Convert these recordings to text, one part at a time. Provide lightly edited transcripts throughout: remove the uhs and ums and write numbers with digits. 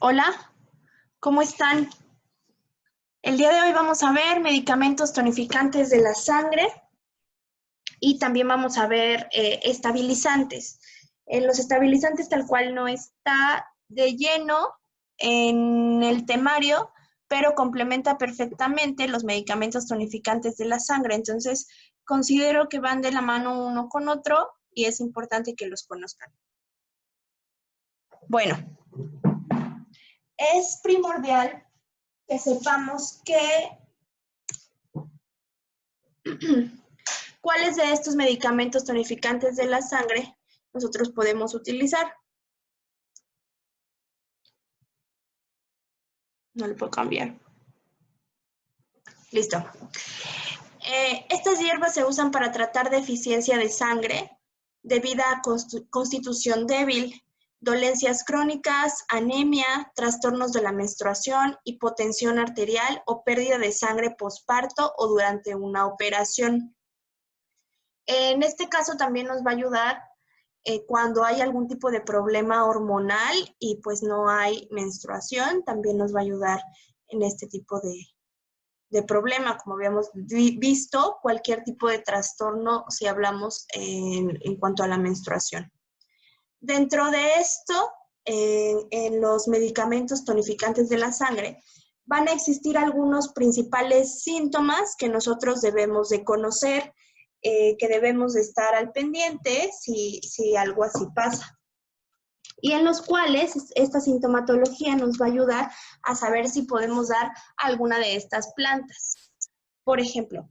Hola, ¿cómo están? El día de hoy vamos a ver medicamentos tonificantes de la sangre y también vamos a ver estabilizantes. Los estabilizantes tal cual no está de lleno en el temario, pero complementa perfectamente los medicamentos tonificantes de la sangre. Entonces, considero que van de la mano uno con otro y es importante que los conozcan. Bueno, es primordial que sepamos que ¿cuáles de estos medicamentos tonificantes de la sangre nosotros podemos utilizar? No le puedo cambiar. Listo. Estas hierbas se usan para tratar deficiencia de sangre debido a constitución débil, dolencias crónicas, anemia, trastornos de la menstruación, hipotensión arterial o pérdida de sangre posparto o durante una operación. En este caso también nos va a ayudar cuando hay algún tipo de problema hormonal y pues no hay menstruación, también nos va a ayudar en este tipo de problema, como habíamos visto, cualquier tipo de trastorno si hablamos en cuanto a la menstruación. Dentro de esto, en los medicamentos tonificantes de la sangre, van a existir algunos principales síntomas que nosotros debemos de conocer, que debemos de estar al pendiente si algo así pasa. Y en los cuales esta sintomatología nos va a ayudar a saber si podemos dar alguna de estas plantas. Por ejemplo,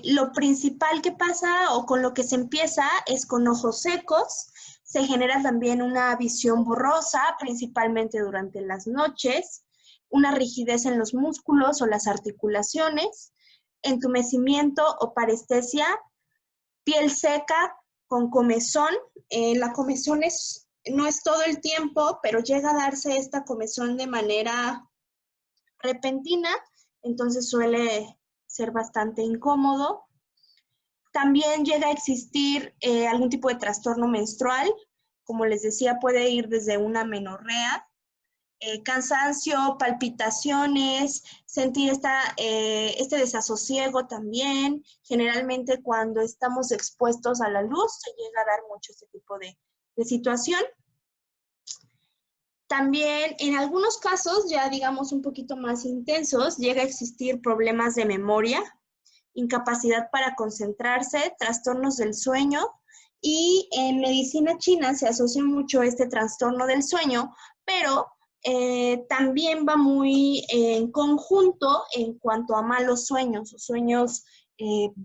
lo principal que pasa o con lo que se empieza es con ojos secos. Se genera también una visión borrosa, principalmente durante las noches, una rigidez en los músculos o las articulaciones, entumecimiento o parestesia, piel seca con comezón. La comezón no es todo el tiempo, pero llega a darse esta comezón de manera repentina, entonces suele ser bastante incómodo. También llega a existir algún tipo de trastorno menstrual, como les decía, puede ir desde una menorrea, cansancio, palpitaciones, sentir este desasosiego también. Generalmente cuando estamos expuestos a la luz se llega a dar mucho este tipo de situación. También en algunos casos, ya digamos un poquito más intensos, llega a existir problemas de memoria, incapacidad para concentrarse, trastornos del sueño, y en medicina china se asocia mucho este trastorno del sueño, pero también va muy en conjunto en cuanto a malos sueños, o sueños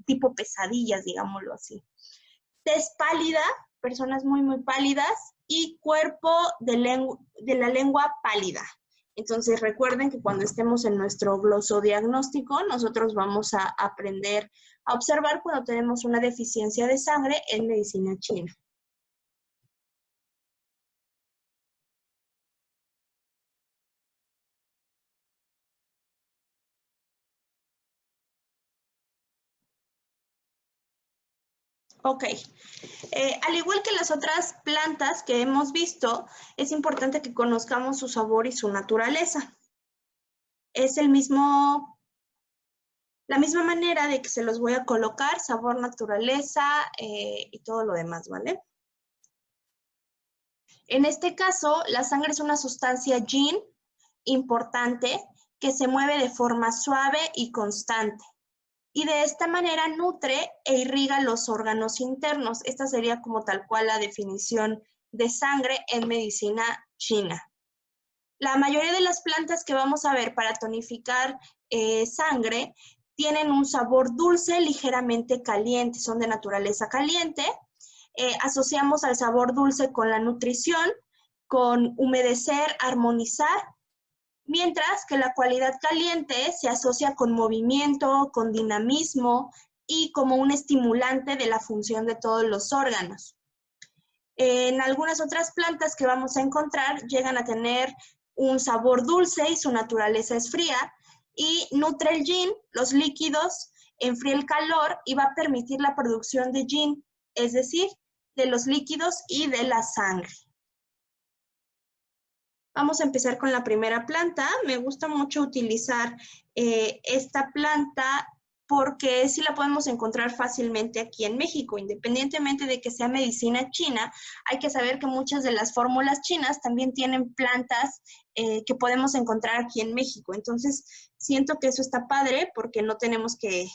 tipo pesadillas, digámoslo así. Tez pálida, personas muy pálidas, y cuerpo de la lengua pálida. Entonces recuerden que cuando estemos en nuestro glosodiagnóstico, nosotros vamos a aprender a observar cuando tenemos una deficiencia de sangre en medicina china. Ok. Al igual que las otras plantas que hemos visto, es importante que conozcamos su sabor y su naturaleza. Es la misma manera de que se los voy a colocar, sabor, naturaleza y todo lo demás, ¿vale? En este caso, la sangre es una sustancia yin importante que se mueve de forma suave y constante. Y de esta manera nutre e irriga los órganos internos. Esta sería como tal cual la definición de sangre en medicina china. La mayoría de las plantas que vamos a ver para tonificar sangre tienen un sabor dulce, ligeramente caliente, son de naturaleza caliente. Asociamos al sabor dulce con la nutrición, con humedecer, armonizar, mientras que la cualidad caliente se asocia con movimiento, con dinamismo y como un estimulante de la función de todos los órganos. En algunas otras plantas que vamos a encontrar llegan a tener un sabor dulce y su naturaleza es fría, y nutre el yin, los líquidos, enfría el calor y va a permitir la producción de yin, es decir, de los líquidos y de la sangre. Vamos a empezar con la primera planta. Me gusta mucho utilizar esta planta porque sí la podemos encontrar fácilmente aquí en México. Independientemente de que sea medicina china, hay que saber que muchas de las fórmulas chinas también tienen plantas que podemos encontrar aquí en México. Entonces, siento que eso está padre porque no tenemos que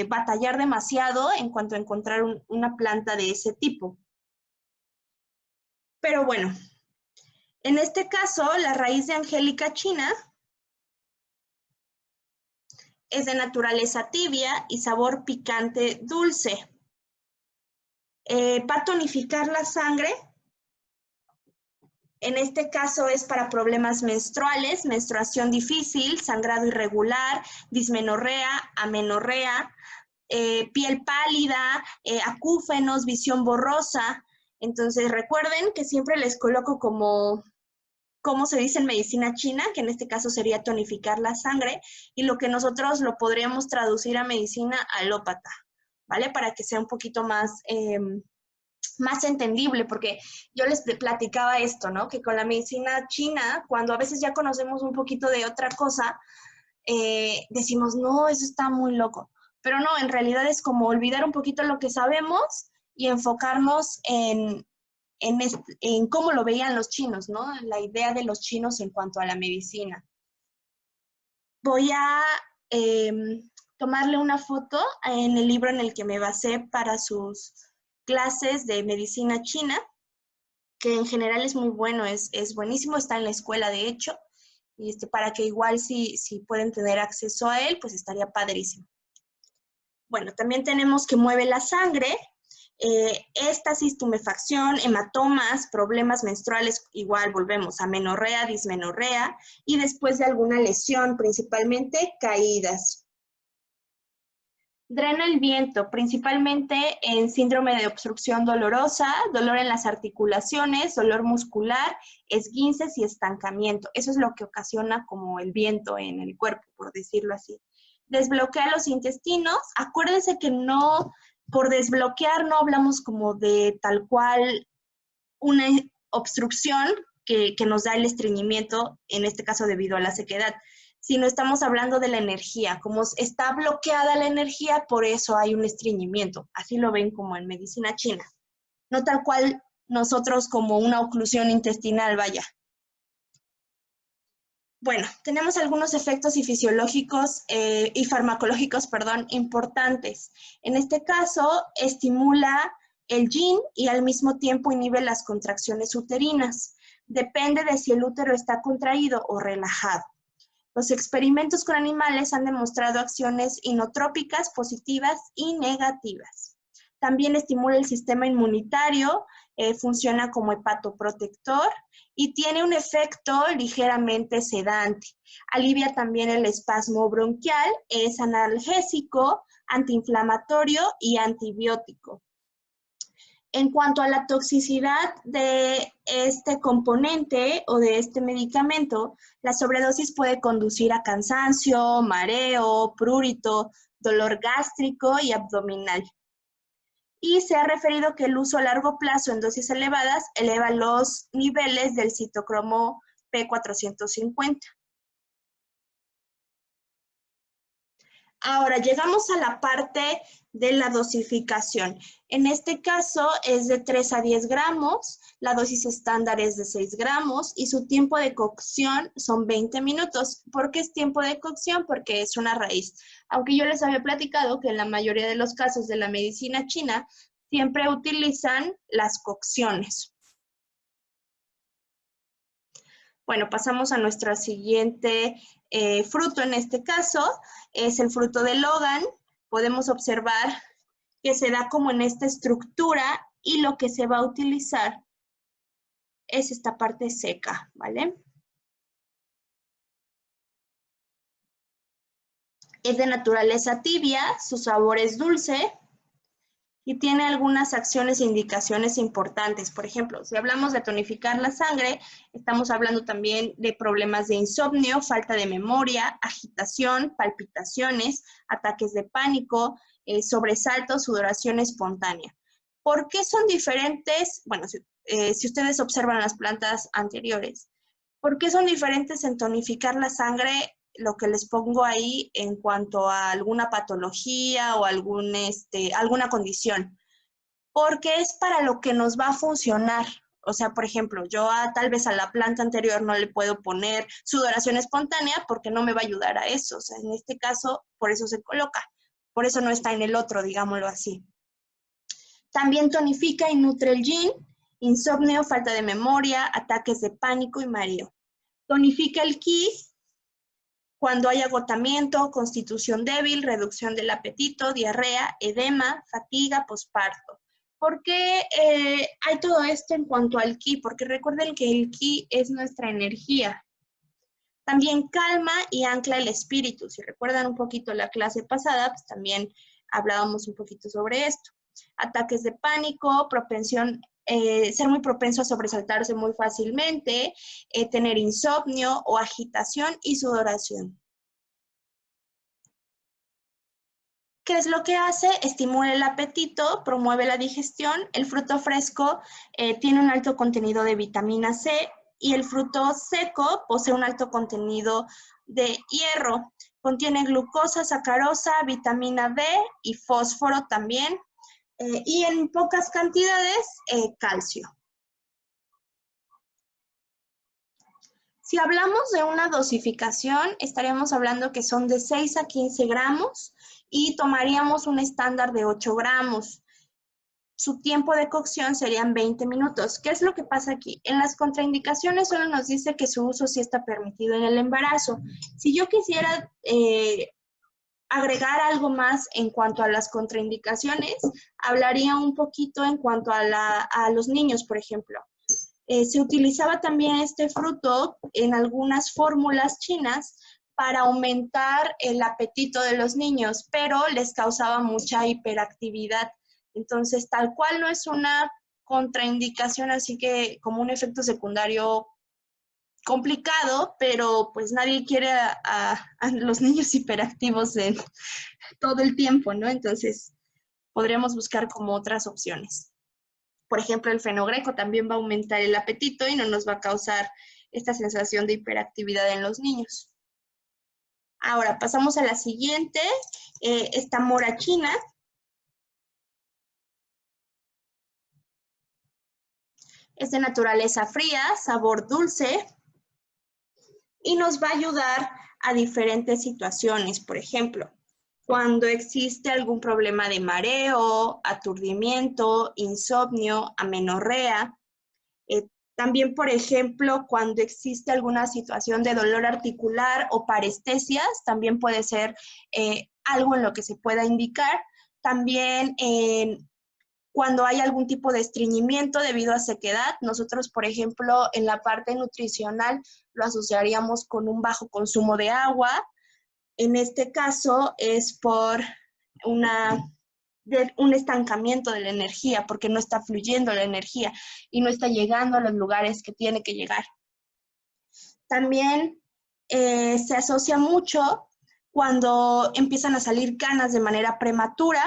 batallar demasiado en cuanto a encontrar una planta de ese tipo. Pero bueno, en este caso, la raíz de angélica china es de naturaleza tibia y sabor picante dulce. Va a tonificar la sangre. En este caso es para problemas menstruales, menstruación difícil, sangrado irregular, dismenorrea, amenorrea, piel pálida, acúfenos, visión borrosa. Entonces recuerden que siempre les coloco como se dice en medicina china, que en este caso sería tonificar la sangre, y lo que nosotros lo podríamos traducir a medicina alópata, ¿vale? Para que sea un poquito más, más entendible, porque yo les platicaba esto, ¿no? Que con la medicina china, cuando a veces ya conocemos un poquito de otra cosa, decimos, no, eso está muy loco. Pero no, en realidad es como olvidar un poquito lo que sabemos y enfocarnos en cómo lo veían los chinos, ¿no? La idea de los chinos en cuanto a la medicina. Voy a tomarle una foto en el libro en el que me basé para sus clases de medicina china, que en general es muy bueno, es buenísimo, está en la escuela de hecho, y para que igual si pueden tener acceso a él, pues estaría padrísimo. Bueno, también tenemos que mueve la sangre, éstasis, tumefacción, hematomas, problemas menstruales, igual volvemos a amenorrea, dismenorrea, y después de alguna lesión, principalmente caídas. Drena el viento, principalmente en síndrome de obstrucción dolorosa, dolor en las articulaciones, dolor muscular, esguinces y estancamiento. Eso es lo que ocasiona como el viento en el cuerpo, por decirlo así. Desbloquea los intestinos. Acuérdense que no, por desbloquear no hablamos como de tal cual una obstrucción que nos da el estreñimiento, en este caso debido a la sequedad, sino estamos hablando de la energía. Como está bloqueada la energía, por eso hay un estreñimiento. Así lo ven como en medicina china. No tal cual nosotros como una oclusión intestinal, vaya. Bueno, tenemos algunos efectos y fisiológicos y farmacológicos, perdón, importantes. En este caso, estimula el yin y al mismo tiempo inhibe las contracciones uterinas. Depende de si el útero está contraído o relajado. Los experimentos con animales han demostrado acciones inotrópicas positivas y negativas. También estimula el sistema inmunitario, funciona como hepatoprotector y tiene un efecto ligeramente sedante. Alivia también el espasmo bronquial, es analgésico, antiinflamatorio y antibiótico. En cuanto a la toxicidad de este componente o de este medicamento, la sobredosis puede conducir a cansancio, mareo, prurito, dolor gástrico y abdominal. Y se ha referido que el uso a largo plazo en dosis elevadas eleva los niveles del citocromo P450. Ahora, llegamos a la parte de la dosificación. En este caso es de 3 a 10 gramos, la dosis estándar es de 6 gramos y su tiempo de cocción son 20 minutos. ¿Por qué es tiempo de cocción? Porque es una raíz. Aunque yo les había platicado que en la mayoría de los casos de la medicina china siempre utilizan las cocciones. Bueno, pasamos a nuestro siguiente fruto, en este caso es el fruto de Logan. Podemos observar que se da como en esta estructura y lo que se va a utilizar es esta parte seca, ¿vale? Es de naturaleza tibia, su sabor es dulce y tiene algunas acciones e indicaciones importantes. Por ejemplo, si hablamos de tonificar la sangre, estamos hablando también de problemas de insomnio, falta de memoria, agitación, palpitaciones, ataques de pánico, sobresaltos, sudoración espontánea. ¿Por qué son diferentes? Bueno, si ustedes observan las plantas anteriores, ¿Por qué son diferentes en tonificar la sangre? Lo que les pongo ahí en cuanto a alguna patología o alguna condición. Porque es para lo que nos va a funcionar. O sea, por ejemplo, yo tal vez a la planta anterior no le puedo poner sudoración espontánea porque no me va a ayudar a eso. O sea, en este caso, por eso se coloca. Por eso no está en el otro, digámoslo así. También tonifica y nutre el yin, insomnio, falta de memoria, ataques de pánico y mareo. Tonifica el ki cuando hay agotamiento, constitución débil, reducción del apetito, diarrea, edema, fatiga, posparto. ¿Por qué hay todo esto en cuanto al ki? Porque recuerden que el ki es nuestra energía. También calma y ancla el espíritu. Si recuerdan un poquito la clase pasada, pues también hablábamos un poquito sobre esto. Ataques de pánico, ser muy propenso a sobresaltarse muy fácilmente, tener insomnio o agitación y sudoración. ¿Qué es lo que hace? Estimula el apetito, promueve la digestión. El fruto fresco tiene un alto contenido de vitamina C y el fruto seco posee un alto contenido de hierro. Contiene glucosa, sacarosa, vitamina B y fósforo también. Y en pocas cantidades, calcio. Si hablamos de una dosificación, estaríamos hablando que son de 6 a 15 gramos y tomaríamos un estándar de 8 gramos. Su tiempo de cocción serían 20 minutos. ¿Qué es lo que pasa aquí? En las contraindicaciones solo nos dice que su uso sí está permitido en el embarazo. Si yo quisiera agregar algo más en cuanto a las contraindicaciones, hablaría un poquito en cuanto a los niños, por ejemplo. Se utilizaba también este fruto en algunas fórmulas chinas para aumentar el apetito de los niños, pero les causaba mucha hiperactividad. Entonces, tal cual no es una contraindicación, así que como un efecto secundario complicado, pero pues nadie quiere a los niños hiperactivos todo el tiempo, ¿no? Entonces, podríamos buscar como otras opciones. Por ejemplo, el fenogreco también va a aumentar el apetito y no nos va a causar esta sensación de hiperactividad en los niños. Ahora, pasamos a la siguiente, esta mora china. Es de naturaleza fría, sabor dulce y nos va a ayudar a diferentes situaciones. Por ejemplo, cuando existe algún problema de mareo, aturdimiento, insomnio, amenorrea. También, por ejemplo, cuando existe alguna situación de dolor articular o parestesias, también puede ser algo en lo que se pueda indicar. También cuando hay algún tipo de estreñimiento debido a sequedad, nosotros, por ejemplo, en la parte nutricional lo asociaríamos con un bajo consumo de agua. En este caso es por un estancamiento de la energía, porque no está fluyendo la energía y no está llegando a los lugares que tiene que llegar. También se asocia mucho cuando empiezan a salir canas de manera prematura,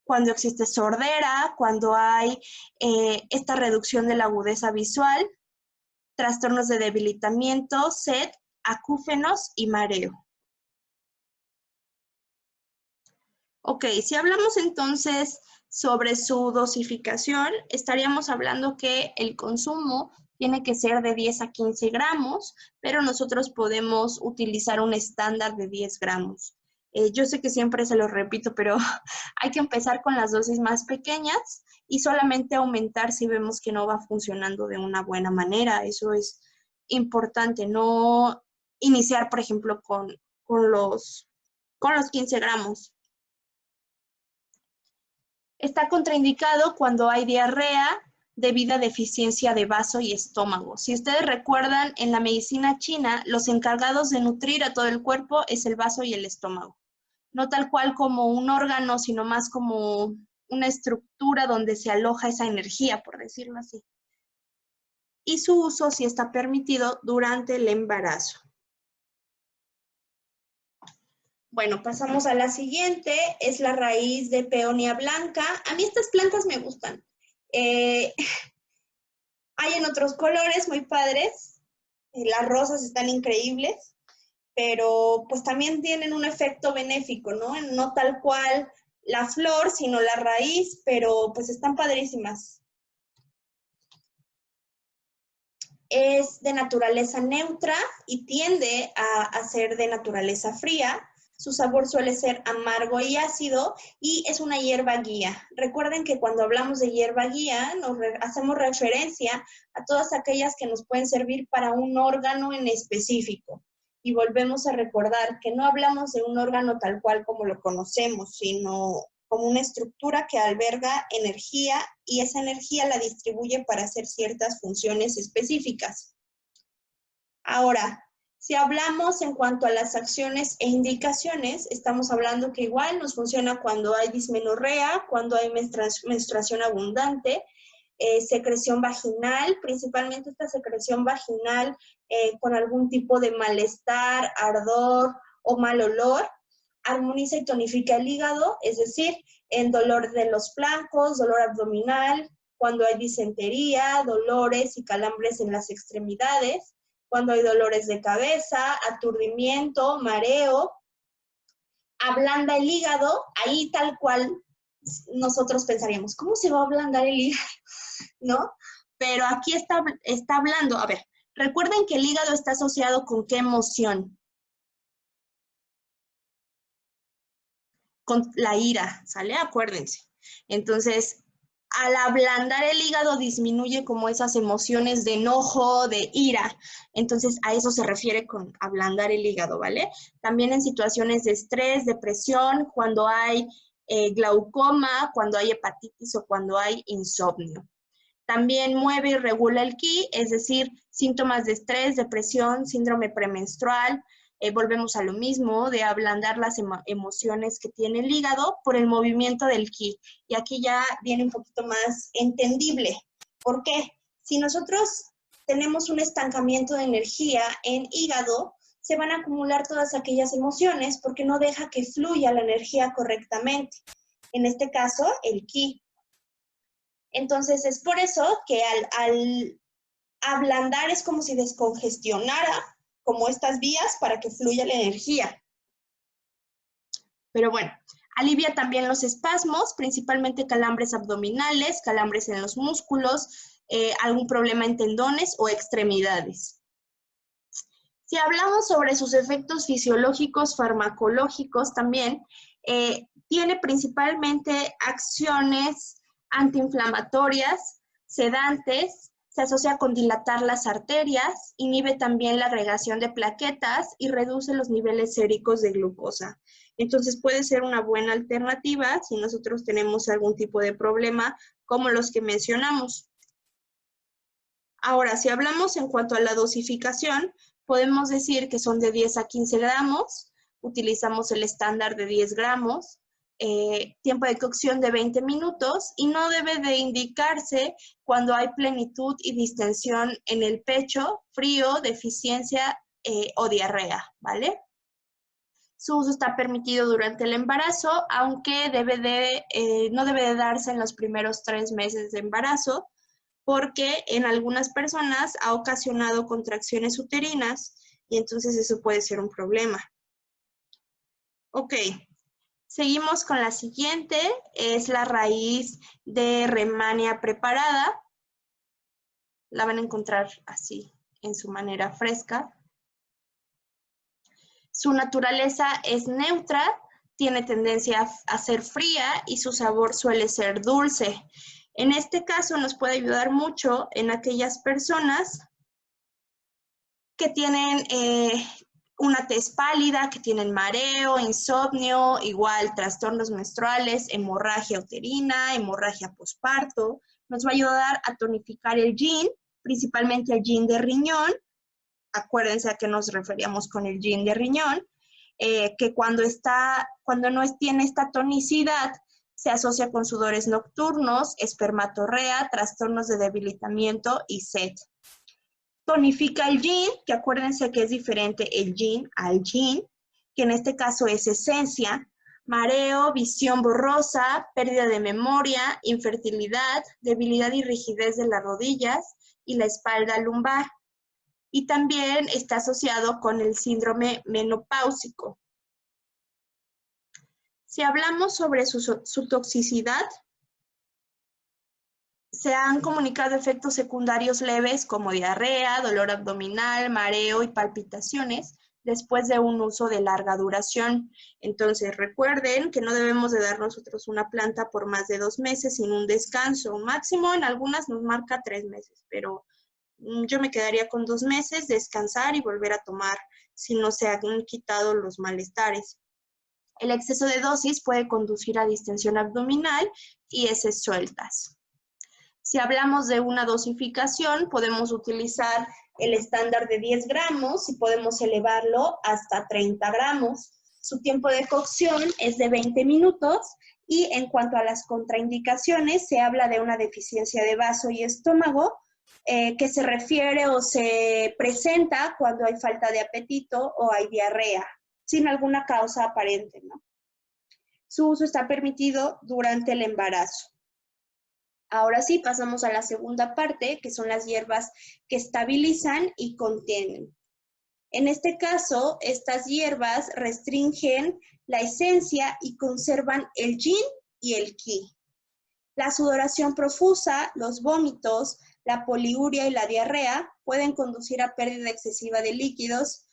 cuando existe sordera, cuando hay esta reducción de la agudeza visual, trastornos de debilitamiento, sed, acúfenos y mareo. Ok, si hablamos entonces sobre su dosificación, estaríamos hablando que el consumo tiene que ser de 10 a 15 gramos, pero nosotros podemos utilizar un estándar de 10 gramos. Yo sé que siempre se lo repito, pero hay que empezar con las dosis más pequeñas y solamente aumentar si vemos que no va funcionando de una buena manera. Eso es importante, no iniciar, por ejemplo, con los 15 gramos. Está contraindicado cuando hay diarrea debido a deficiencia de vaso y estómago. Si ustedes recuerdan, en la medicina china, los encargados de nutrir a todo el cuerpo es el vaso y el estómago. No tal cual como un órgano, sino más como una estructura donde se aloja esa energía, por decirlo así. Y su uso sí está permitido durante el embarazo. Bueno, pasamos a la siguiente, es la raíz de peonia blanca. A mí estas plantas me gustan. Hay en otros colores muy padres. las rosas están increíbles, pero pues también tienen un efecto benéfico, ¿no? No tal cual la flor, sino la raíz, pero pues están padrísimas. Es de naturaleza neutra y tiende a ser de naturaleza fría. Su sabor suele ser amargo y ácido y es una hierba guía. Recuerden que cuando hablamos de hierba guía hacemos referencia a todas aquellas que nos pueden servir para un órgano en específico. Y volvemos a recordar que no hablamos de un órgano tal cual como lo conocemos, sino como una estructura que alberga energía y esa energía la distribuye para hacer ciertas funciones específicas. Ahora, si hablamos en cuanto a las acciones e indicaciones, estamos hablando que igual nos funciona cuando hay dismenorrea, cuando hay menstruación abundante, secreción vaginal, principalmente esta secreción vaginal con algún tipo de malestar, ardor o mal olor. Armoniza y tonifica el hígado, es decir, en dolor de los flancos, dolor abdominal, cuando hay disentería, dolores y calambres en las extremidades, cuando hay dolores de cabeza, aturdimiento, mareo. Ablanda el hígado, ahí tal cual nosotros pensaríamos, ¿cómo se va a ablandar el hígado? ¿No? Pero aquí está hablando, a ver, recuerden que el hígado está asociado con ¿qué emoción? Con la ira, ¿sale? Acuérdense. Entonces, al ablandar el hígado disminuye como esas emociones de enojo, de ira. Entonces, a eso se refiere con ablandar el hígado, ¿vale? También en situaciones de estrés, depresión, cuando hay glaucoma, cuando hay hepatitis o cuando hay insomnio. También mueve y regula el ki, es decir, síntomas de estrés, depresión, síndrome premenstrual. Volvemos a lo mismo, de ablandar las emociones que tiene el hígado por el movimiento del ki. Y aquí ya viene un poquito más entendible. ¿Por qué? Si nosotros tenemos un estancamiento de energía en hígado, se van a acumular todas aquellas emociones porque no deja que fluya la energía correctamente. En este caso, el ki. Entonces, es por eso que al ablandar es como si descongestionara como estas vías para que fluya la energía. Pero bueno, alivia también los espasmos, principalmente calambres abdominales, calambres en los músculos, algún problema en tendones o extremidades. Si hablamos sobre sus efectos fisiológicos, farmacológicos también, tiene principalmente acciones antiinflamatorias, sedantes, se asocia con dilatar las arterias, inhibe también la agregación de plaquetas y reduce los niveles séricos de glucosa. Entonces puede ser una buena alternativa si nosotros tenemos algún tipo de problema como los que mencionamos. Ahora, si hablamos en cuanto a la dosificación, podemos decir que son de 10 a 15 gramos, utilizamos el estándar de 10 gramos, tiempo de cocción de 20 minutos y no debe de indicarse cuando hay plenitud y distensión en el pecho, frío, deficiencia o diarrea, ¿vale? Su uso está permitido durante el embarazo, aunque no debe de darse en los primeros 3 meses de embarazo, porque en algunas personas ha ocasionado contracciones uterinas y entonces eso puede ser un problema. Ok, seguimos con la siguiente, es la raíz de Rehmannia preparada. La van a encontrar así, en su manera fresca. Su naturaleza es neutra, tiene tendencia a ser fría y su sabor suele ser dulce. En este caso nos puede ayudar mucho en aquellas personas que tienen una tez pálida, que tienen mareo, insomnio, igual trastornos menstruales, hemorragia uterina, hemorragia posparto. Nos va a ayudar a tonificar el yin, principalmente el yin de riñón. Acuérdense a qué nos referíamos con el yin de riñón, que cuando no tiene esta tonicidad, se asocia con sudores nocturnos, espermatorrea, trastornos de debilitamiento y sed. Tonifica el yin, que acuérdense que es diferente el yin al yin, que en este caso es esencia, mareo, visión borrosa, pérdida de memoria, infertilidad, debilidad y rigidez de las rodillas y la espalda lumbar. y también está asociado con el síndrome menopáusico. Si hablamos sobre su toxicidad, se han comunicado efectos secundarios leves como diarrea, dolor abdominal, mareo y palpitaciones después de un uso de larga duración. Entonces, recuerden que no debemos de dar nosotros una planta por más de 2 meses sin un descanso. Máximo en algunas nos marca 3 meses, pero yo me quedaría con 2 meses, descansar y volver a tomar si no se han quitado los malestares. El exceso de dosis puede conducir a distensión abdominal y heces sueltas. Si hablamos de una dosificación, podemos utilizar el estándar de 10 gramos y podemos elevarlo hasta 30 gramos. Su tiempo de cocción es de 20 minutos y en cuanto a las contraindicaciones, se habla de una deficiencia de vaso y estómago que se refiere o se presenta cuando hay falta de apetito o hay diarrea, sin alguna causa aparente, ¿no? Su uso está permitido durante el embarazo. Ahora sí, pasamos a la segunda parte, que son las hierbas que estabilizan y contienen. En este caso, estas hierbas restringen la esencia y conservan el yin y el qi. La sudoración profusa, los vómitos, la poliuria y la diarrea pueden conducir a pérdida excesiva de líquidos.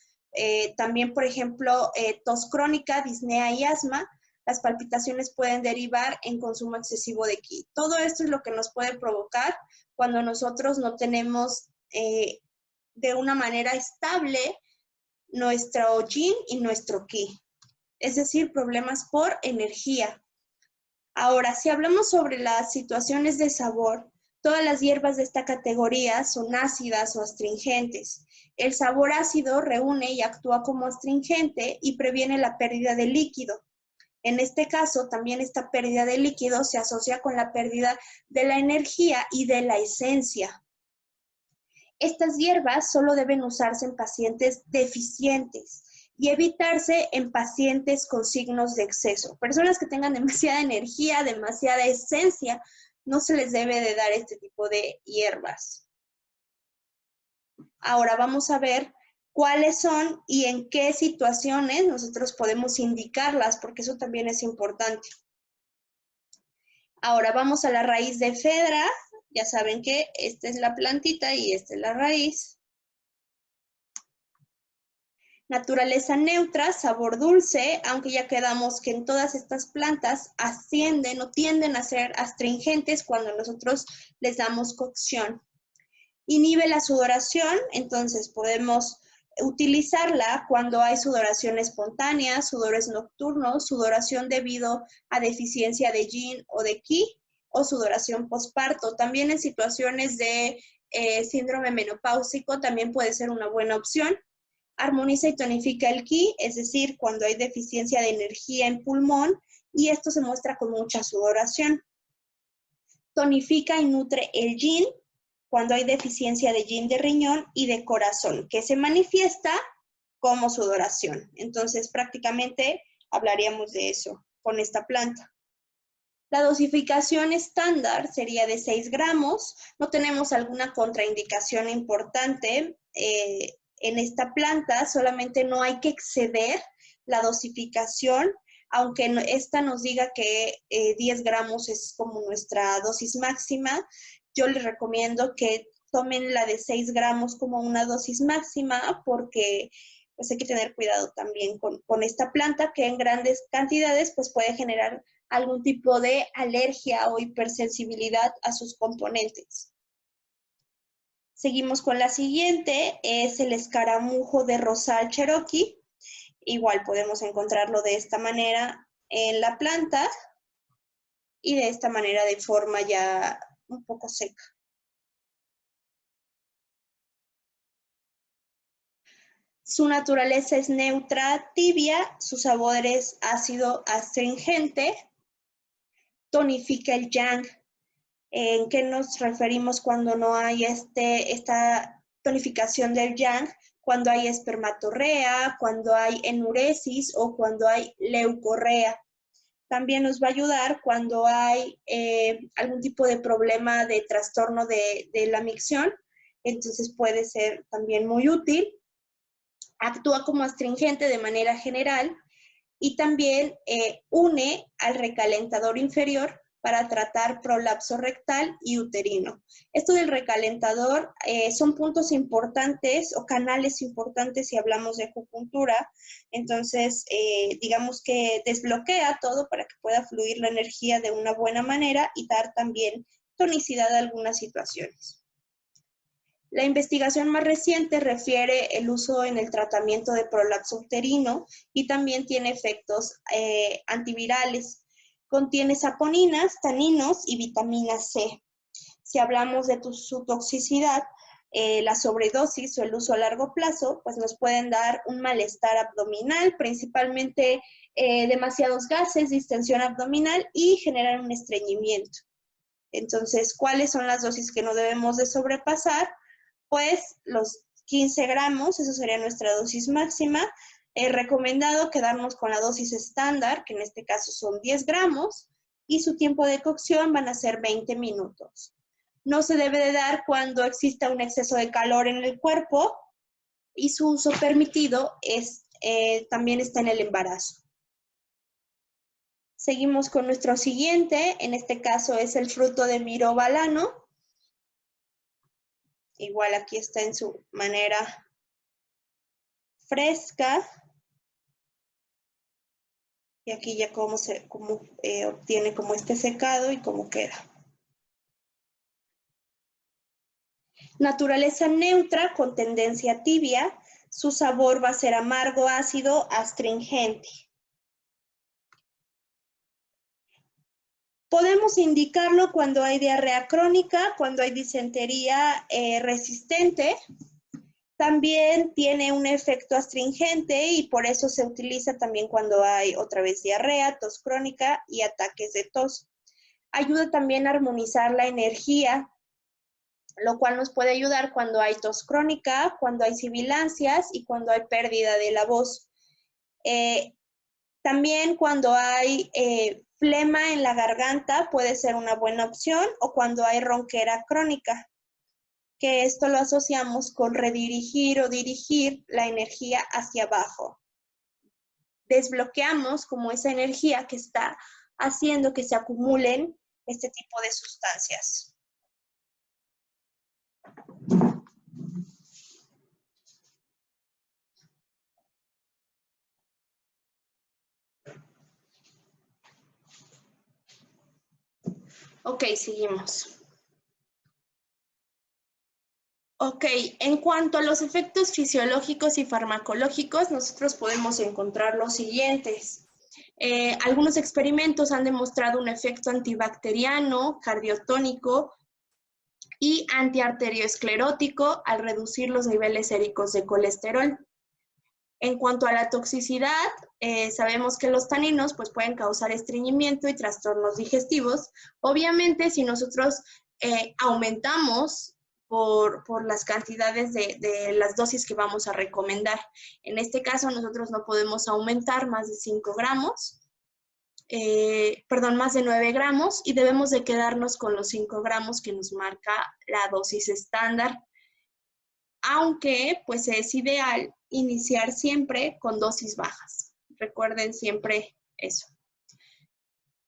También, por ejemplo, tos crónica, disnea y asma. Las palpitaciones pueden derivar en consumo excesivo de qi. Todo esto es lo que nos puede provocar cuando nosotros no tenemos de una manera estable nuestro yin y nuestro qi. Es decir, problemas por energía. Ahora, si hablamos sobre las situaciones de sabor, todas las hierbas de esta categoría son ácidas o astringentes. El sabor ácido reúne y actúa como astringente y previene la pérdida de líquido. En este caso, también esta pérdida de líquido se asocia con la pérdida de la energía y de la esencia. Estas hierbas solo deben usarse en pacientes deficientes y evitarse en pacientes con signos de exceso. Personas que tengan demasiada energía, demasiada esencia, no se les debe de dar este tipo de hierbas. Ahora vamos a ver cuáles son y en qué situaciones nosotros podemos indicarlas, porque eso también es importante. Ahora vamos a la raíz de Fedra. Ya saben que esta es la plantita y esta es la raíz. Naturaleza neutra, sabor dulce, aunque ya quedamos que en todas estas plantas ascienden o tienden a ser astringentes cuando nosotros les damos cocción. Inhibe la sudoración, entonces podemos utilizarla cuando hay sudoración espontánea, sudores nocturnos, sudoración debido a deficiencia de yin o de qi, o sudoración posparto. También en situaciones de síndrome menopáusico también puede ser una buena opción. Armoniza y tonifica el qi, es decir, cuando hay deficiencia de energía en pulmón, y esto se muestra con mucha sudoración. Tonifica y nutre el yin, cuando hay deficiencia de yin de riñón y de corazón, que se manifiesta como sudoración. Entonces, prácticamente hablaríamos de eso con esta planta. La dosificación estándar sería de 6 gramos. No tenemos alguna contraindicación importante en esta planta, solamente no hay que exceder la dosificación, aunque esta nos diga que 10 gramos es como nuestra dosis máxima. Yo les recomiendo que tomen la de 6 gramos como una dosis máxima porque pues hay que tener cuidado también con esta planta que en grandes cantidades pues puede generar algún tipo de alergia o hipersensibilidad a sus componentes. Seguimos con la siguiente, es el escaramujo de rosal cherokee. Igual podemos encontrarlo de esta manera en la planta y de esta manera de forma ya un poco seca. Su naturaleza es neutra, tibia, su sabor es ácido astringente, tonifica el yang. ¿En qué nos referimos cuando no hay esta tonificación del yang? Cuando hay espermatorrea, cuando hay enuresis o cuando hay leucorrea. También nos va a ayudar cuando hay algún tipo de problema de trastorno de la micción. entonces puede ser también muy útil. Actúa como astringente de manera general y también une al recalentador inferior para tratar prolapso rectal y uterino. Esto del recalentador son puntos importantes o canales importantes si hablamos de acupuntura. Entonces, digamos que desbloquea todo para que pueda fluir la energía de una buena manera y dar también tonicidad a algunas situaciones. La investigación más reciente refiere el uso en el tratamiento de prolapso uterino y también tiene efectos antivirales. Contiene saponinas, taninos y vitamina C. Si hablamos de su toxicidad, la sobredosis o el uso a largo plazo, pues nos pueden dar un malestar abdominal, principalmente demasiados gases, distensión abdominal y generar un estreñimiento. Entonces, ¿cuáles son las dosis que no debemos de sobrepasar? Pues los 15 gramos, eso sería nuestra dosis máxima. Recomendado quedarnos con la dosis estándar, que en este caso son 10 gramos, y su tiempo de cocción van a ser 20 minutos. No se debe de dar cuando exista un exceso de calor en el cuerpo y su uso permitido también está en el embarazo. Seguimos con nuestro siguiente, en este caso es el fruto de mirobalano. Igual aquí está en su manera fresca. Y aquí ya cómo obtiene como este secado y cómo queda. Naturaleza neutra con tendencia tibia. Su sabor va a ser amargo, ácido, astringente. Podemos indicarlo cuando hay diarrea crónica, cuando hay disentería resistente. También tiene un efecto astringente y por eso se utiliza también cuando hay otra vez diarrea, tos crónica y ataques de tos. Ayuda también a armonizar la energía, lo cual nos puede ayudar cuando hay tos crónica, cuando hay sibilancias y cuando hay pérdida de la voz. También cuando hay flema en la garganta puede ser una buena opción o cuando hay ronquera crónica, que esto lo asociamos con redirigir o dirigir la energía hacia abajo. Desbloqueamos como esa energía que está haciendo que se acumulen este tipo de sustancias. Ok, seguimos. Ok, en cuanto a los efectos fisiológicos y farmacológicos, nosotros podemos encontrar los siguientes. Algunos experimentos han demostrado un efecto antibacteriano, cardiotónico y antiarterioesclerótico al reducir los niveles séricos de colesterol. En cuanto a la toxicidad, sabemos que los taninos pues, pueden causar estreñimiento y trastornos digestivos. Obviamente, si nosotros aumentamos por las cantidades de las dosis que vamos a recomendar. En este caso, nosotros no podemos aumentar más de 5 gramos, más de 9 gramos, y debemos de quedarnos con los 5 gramos que nos marca la dosis estándar. Aunque, pues es ideal iniciar siempre con dosis bajas. Recuerden siempre eso.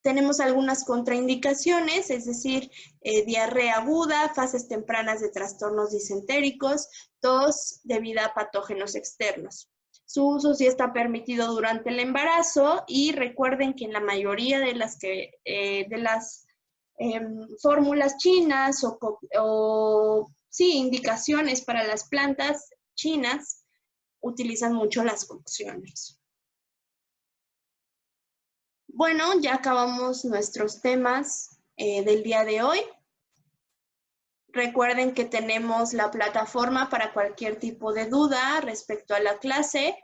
Tenemos algunas contraindicaciones, es decir, diarrea aguda, fases tempranas de trastornos disentéricos, tos debido a patógenos externos. Su uso sí está permitido durante el embarazo y recuerden que en la mayoría de las fórmulas chinas o indicaciones para las plantas chinas utilizan mucho las cocciones. Bueno, ya acabamos nuestros temas del día de hoy. Recuerden que tenemos la plataforma para cualquier tipo de duda respecto a la clase.